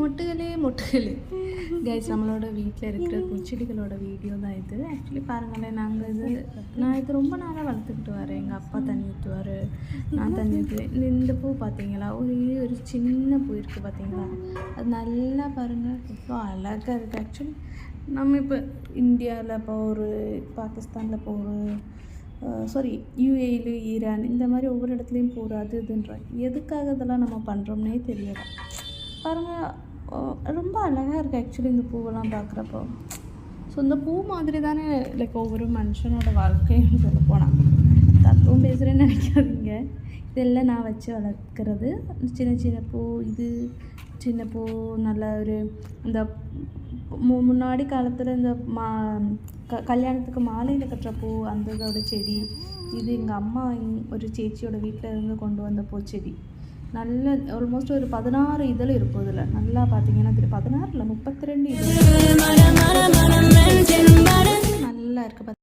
மொட்டுகளே guys, நம்மளோட வீட்டில் இருக்கிற பூச்செடிகளோட வீடியோ தான் இது. ஆக்சுவலி பாருங்களேன், நான் இது ரொம்ப நாளாக வளர்த்துக்கிட்டு வரேன். எங்கள் அப்பா தண்ணி ஊற்றுவார், நான் தண்ணி ஊற்றுவேன். இந்த பூ பார்த்தீங்களா, ஒரு சின்ன பூ இருக்குது பார்த்தீங்களா, அது நல்லா பாருங்கள் எவ்வளோ அழகாக இருக்குது. ஆக்சுவலி நம்ம இப்போ இந்தியாவில் இப்போ பாகிஸ்தானில் இப்போ யூஏயில் ஈரான் இந்த மாதிரி ஒவ்வொரு இடத்துலையும் போகாது இதுன்ற எதுக்காக இதெல்லாம் நம்ம பண்ணுறோம்னே தெரியலை. பாருங்கள், ரொம்ப அழகாக இருக்குது ஆக்சுவலி இந்த பூவெல்லாம் பார்க்குறப்போ. ஸோ இந்த பூ மாதிரி தானே லைக் ஒவ்வொரு மனுஷனோட வாழ்க்கையும் சொல்ல போனால். தத்துவம் பேசுகிறேன்னு நினைக்காதீங்க. இதெல்லாம் நான் வச்சு வளர்க்குறது. சின்ன பூ, இது சின்ன பூ நல்ல ஒரு இந்த முன்னாடி காலத்தில் இந்த கல்யாணத்துக்கு மாலையில் கட்டுற பூ, அந்த இதோட செடி. இது எங்கள் அம்மா ஒரு சேச்சியோட வீட்டில் இருந்து கொண்டு வந்த பூச்செடி. நல்ல ஆல்மோஸ்ட் ஒரு 16 இதழ் இருக்கும். இதில் நல்லா பார்த்தீங்கன்னா 16 இல்லை 32 இதழ் நல்லா இருக்குது.